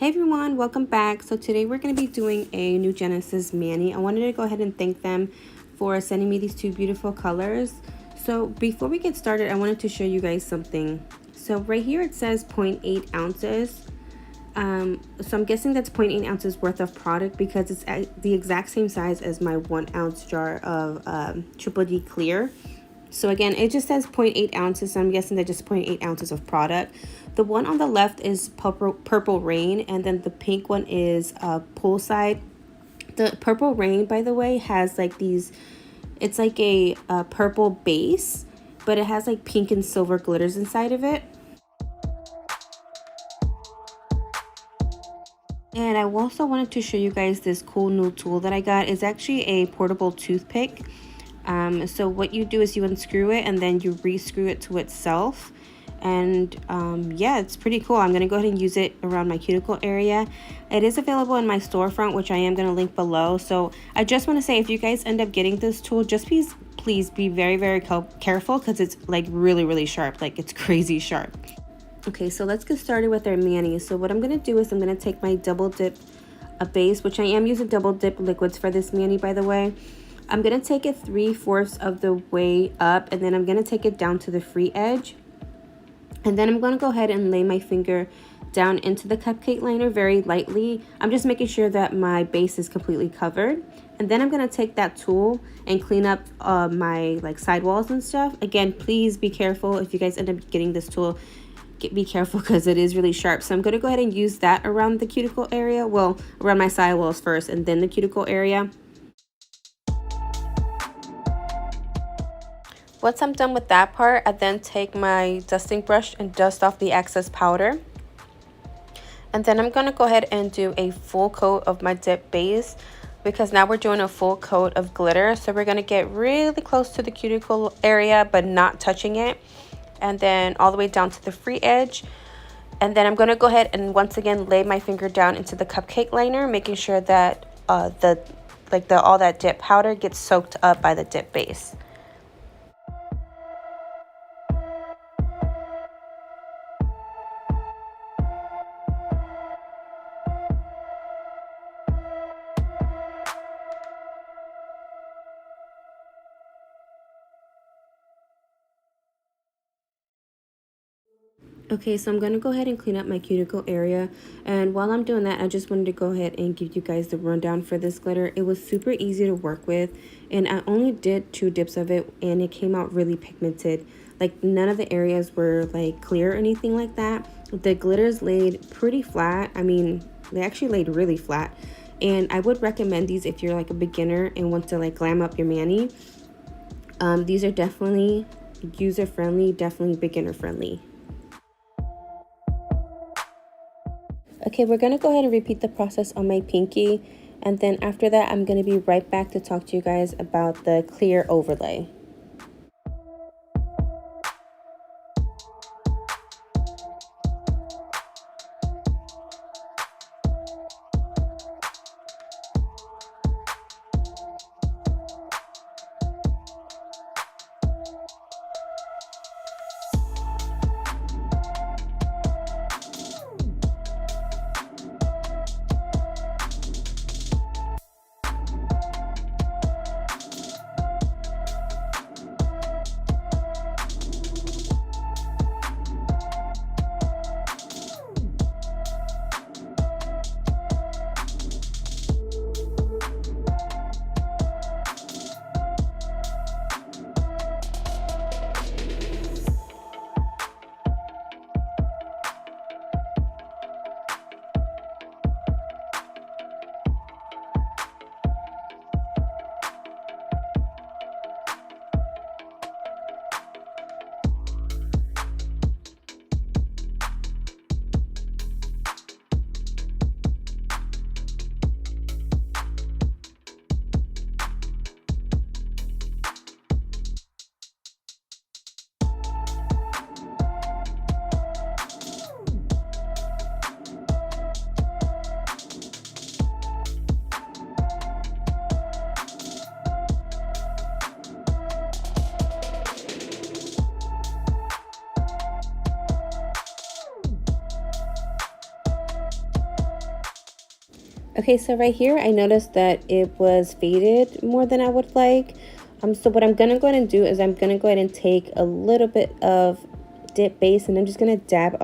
Hey everyone, welcome back. So today we're going to be doing a NuGenesis Mani. I wanted to go ahead and thank them for sending me these two beautiful colors. So before we get started, I wanted to show you guys something. So right here it says 0.8 ounces. So I'm guessing that's 0.8 ounces worth of product because it's the exact same size as my 1 ounce jar of Triple D Clear. So again, it just says 0.8 ounces, so I'm guessing that just 0.8 ounces of product. The one on the left is Purple Rain, and then the pink one is Poolside. The Purple Rain, by the way, has like these, it's like a purple base, but it has like pink and silver glitters inside of it. And I also wanted to show you guys this cool new tool that I got. It's actually a portable toothpick. So what you do is you unscrew it and then you re-screw it to itself. And yeah, it's pretty cool. I'm going to go ahead and use it around my cuticle area. It is available in my storefront, which I am going to link below. So I just want to say, if you guys end up getting this tool, just please be very careful because it's like really sharp. Like it's crazy sharp. Okay, so let's get started with our mani. So what I'm going to do is I'm going to take my double dip base, which I am using double dip liquids for this mani, by the way. I'm going to take it 3/4 of the way up, and then I'm going to take it down to the free edge. And then I'm going to go ahead and lay my finger down into the cupcake liner very lightly. I'm just making sure that my base is completely covered. And then I'm going to take that tool and clean up my like sidewalls and stuff. Again, please be careful if you guys end up getting this tool. Be careful because it is really sharp. So I'm going to go ahead and use that around the cuticle area. Well, around my sidewalls first and then the cuticle area. Once I'm done with that part, I then take my dusting brush and dust off the excess powder. And then I'm going to go ahead and do a full coat of my dip base because now we're doing a full coat of glitter. So we're going to get really close to the cuticle area but not touching it. And then all the way down to the free edge. And then I'm going to go ahead and once again lay my finger down into the cupcake liner, making sure that all that dip powder gets soaked up by the dip base. Okay, so I'm going to go ahead and clean up my cuticle area, and while I'm doing that, I just wanted to go ahead and give you guys the rundown for this glitter. It was super easy to work with, and I only did 2 dips of it, and it came out really pigmented. Like none of the areas were like clear or anything like that. The glitters laid pretty flat. I mean, they actually laid really flat, and I would recommend these if you're like a beginner and want to like glam up your mani. These are definitely user friendly, definitely beginner friendly. Okay, we're going to go ahead and repeat the process on my pinky, and then after that I'm going to be right back to talk to you guys about the clear overlay. Okay, so right here, I noticed that it was faded more than I would like. So what I'm gonna go ahead and do is I'm gonna go ahead and take a little bit of dip base, and I'm just gonna dab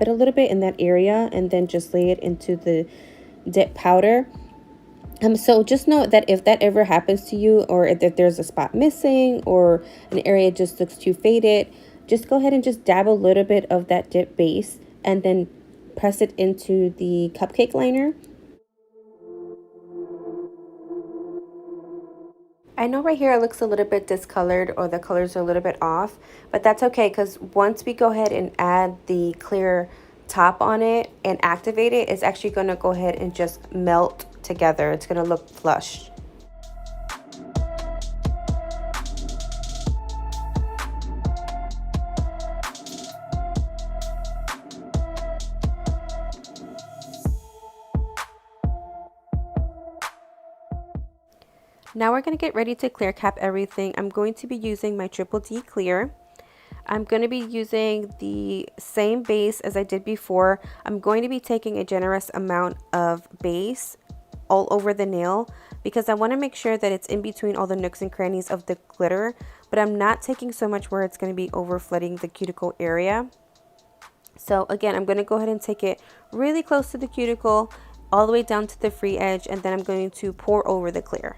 it a little bit in that area, and then just lay it into the dip powder. So just know that if that ever happens to you, or if there's a spot missing or an area just looks too faded, just go ahead and just dab a little bit of that dip base and then press it into the cupcake liner. I know right here it looks a little bit discolored, or the colors are a little bit off, but that's okay, because once we go ahead and add the clear top on it and activate it, it's actually going to go ahead and just melt together. It's going to look flush. Now we're going to get ready to clear cap everything. I'm going to be using my Triple D clear. I'm going to be using the same base as I did before. I'm going to be taking a generous amount of base all over the nail, because I want to make sure that it's in between all the nooks and crannies of the glitter, but I'm not taking so much where it's going to be over flooding the cuticle area. So again, I'm going to go ahead and take it really close to the cuticle, all the way down to the free edge, and then I'm going to pour over the clear.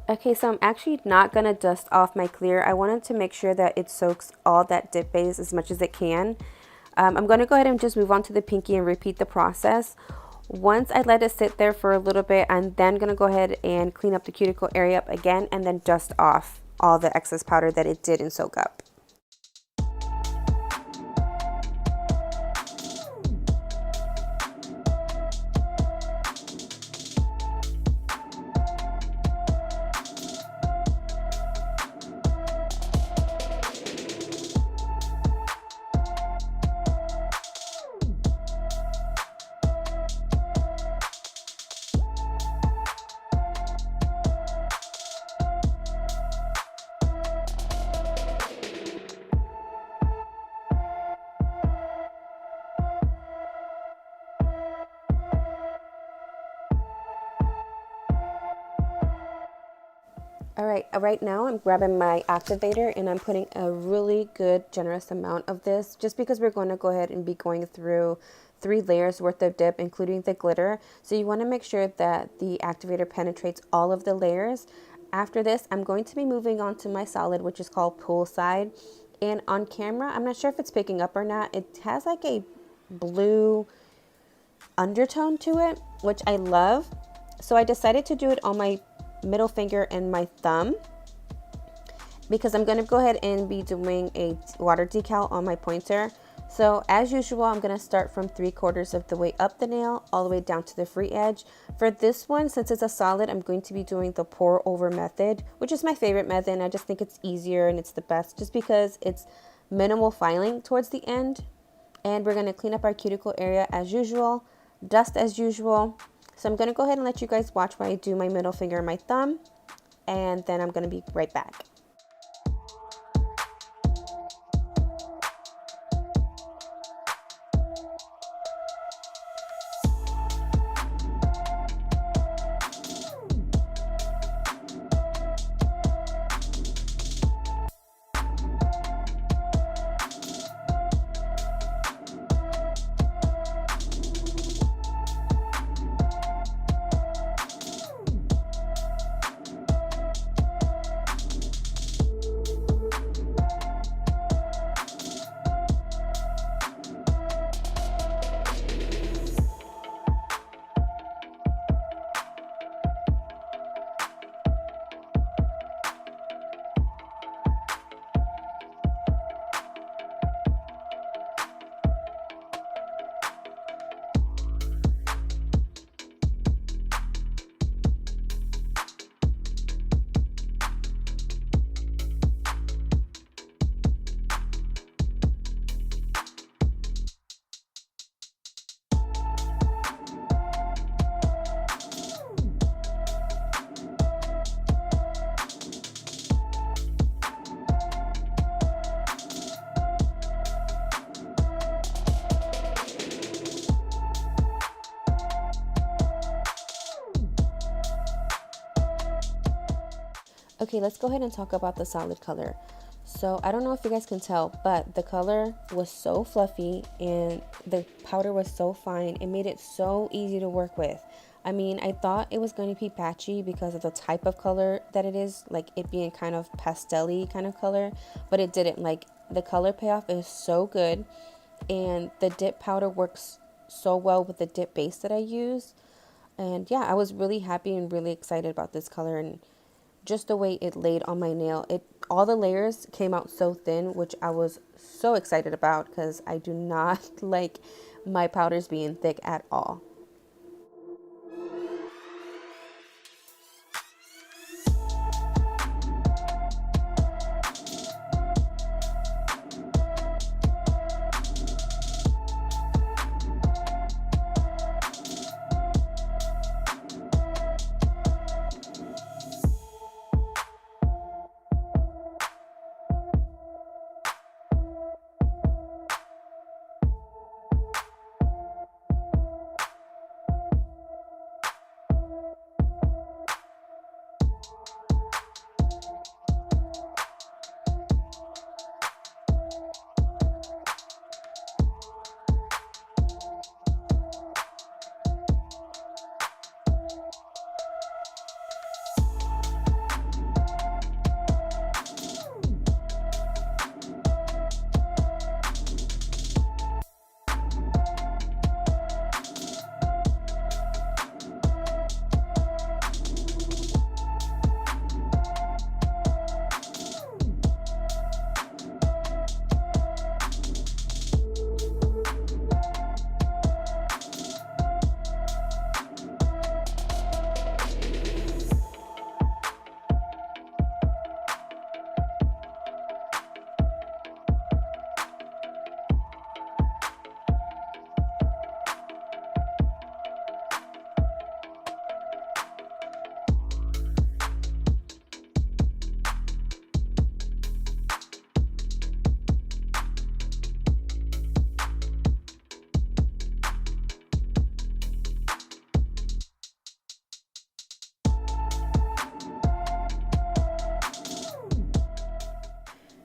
Okay, so I'm actually not going to dust off my clear. I wanted to make sure that it soaks all that dip base as much as it can. I'm going to go ahead and just move on to the pinky and repeat the process. Once I let it sit there for a little bit, I'm then going to go ahead and clean up the cuticle area up again, and then dust off all the excess powder that it didn't soak up. Alright, right now I'm grabbing my activator and I'm putting a really good generous amount of this, just because we're going to go ahead and be going through 3 layers worth of dip, including the glitter. So you want to make sure that the activator penetrates all of the layers. After this, I'm going to be moving on to my solid, which is called Poolside. And on camera, I'm not sure if it's picking up or not, it has like a blue undertone to it, which I love. So I decided to do it on my middle finger and my thumb, because I'm going to go ahead and be doing a water decal on my pointer. So as usual, I'm going to start from 3/4 of the way up the nail all the way down to the free edge. For this one, since it's a solid, I'm going to be doing the pour over method, which is my favorite method, and I just think it's easier and it's the best just because it's minimal filing towards the end. And we're going to clean up our cuticle area as usual, dust as usual. So I'm going to go ahead and let you guys watch while I do my middle finger and my thumb, and then I'm going to be right back. Okay, let's go ahead and talk about the solid color. So I don't know if you guys can tell, but the color was so fluffy and the powder was so fine. It made it so easy to work with. I mean, I thought it was going to be patchy because of the type of color that it is, like it being kind of pastel-y kind of color, but it didn't. Like, the color payoff is so good, and the dip powder works so well with the dip base that I use. And yeah, I was really happy and really excited about this color, and just the way it laid on my nail. It all the layers came out so thin, which I was so excited about because I do not like my powders being thick at all.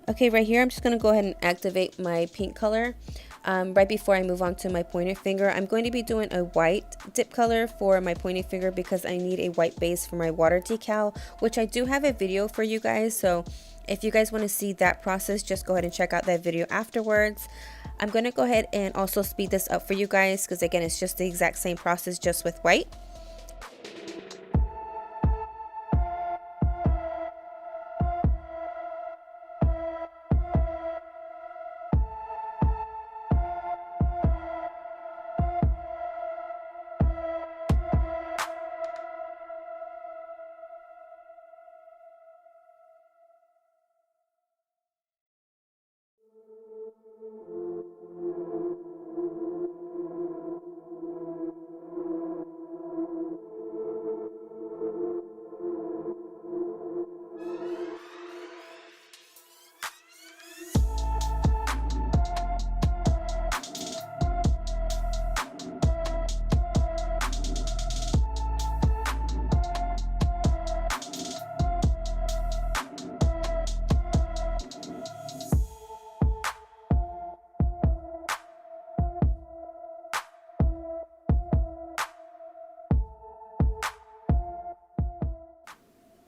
Okay, right here, I'm just going to go ahead and activate my pink color. Right before I move on to my pointer finger, I'm going to be doing a white dip color for my pointing finger because I need a white base for my water decal, which I do have a video for you guys. So if you guys want to see that process, just go ahead and check out that video afterwards. I'm going to go ahead and also speed this up for you guys because, again, it's just the exact same process, just with white.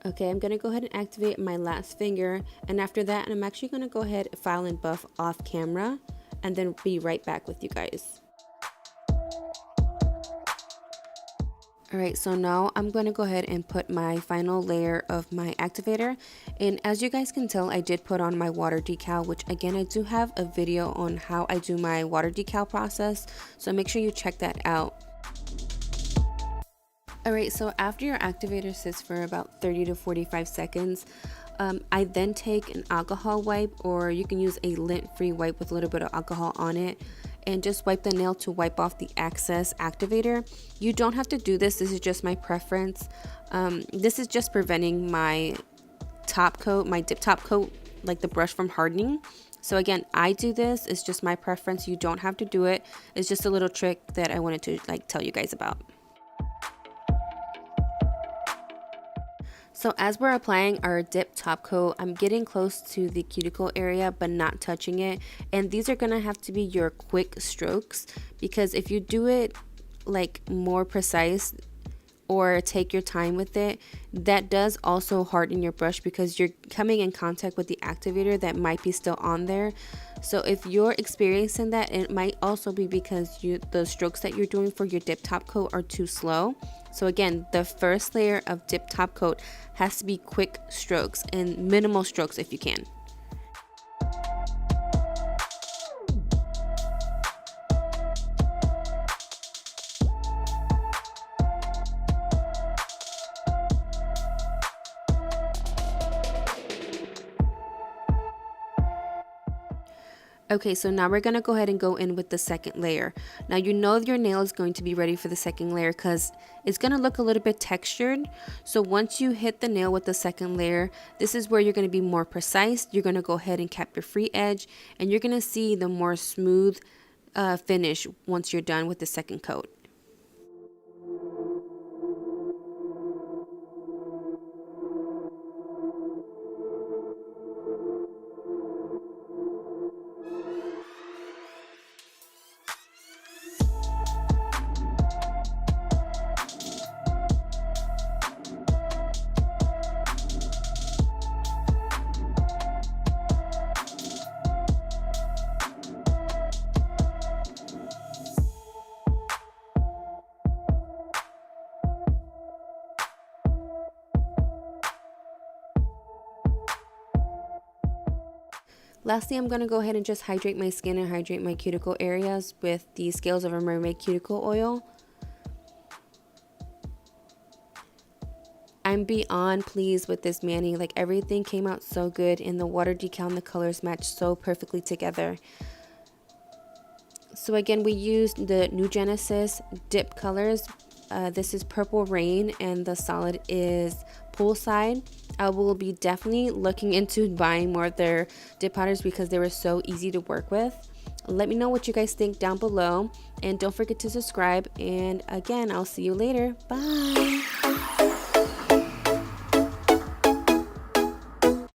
Okay, I'm going to go ahead and activate my last finger, and after that, I'm actually going to go ahead, file and buff off camera, and then be right back with you guys. Alright, so now I'm going to go ahead and put my final layer of my activator, and as you guys can tell, I did put on my water decal, which again, I do have a video on how I do my water decal process, so make sure you check that out. Alright, so after your activator sits for about 30 to 45 seconds, I then take an alcohol wipe, or you can use a lint-free wipe with a little bit of alcohol on it, and just wipe the nail to wipe off the excess activator. You don't have to do this, this is just my preference. This is just preventing my top coat, my dip top coat, like the brush, from hardening. So again, I do this, it's just my preference. You don't have to do it. It's just a little trick that I wanted to tell you guys about. So as we're applying our dip top coat, I'm getting close to the cuticle area but not touching it. And these are gonna have to be your quick strokes, because if you do it like more precise or take your time with it, that does also harden your brush because you're coming in contact with the activator that might be still on there. So if you're experiencing that, it might also be because the strokes that you're doing for your dip top coat are too slow. So again, the first layer of dip top coat has to be quick strokes and minimal strokes if you can. Okay, so now we're gonna go ahead and go in with the second layer. Now you know your nail is going to be ready for the second layer because it's gonna look a little bit textured. So once you hit the nail with the second layer, this is where you're gonna be more precise. You're gonna go ahead and cap your free edge, and you're gonna see the more smooth finish once you're done with the second coat. Lastly, I'm going to go ahead and just hydrate my skin and hydrate my cuticle areas with the Scales of a Mermaid cuticle oil. I'm beyond pleased with this mani. Like, everything came out so good, and the water decal and the colors match so perfectly together. So again, we used the NuGenesis dip colors. This is Purple Rain and the solid is Poolside. I will be definitely looking into buying more of their dip powders because they were so easy to work with. Let me know what you guys think down below, and don't forget to subscribe. And again, I'll see you later. Bye.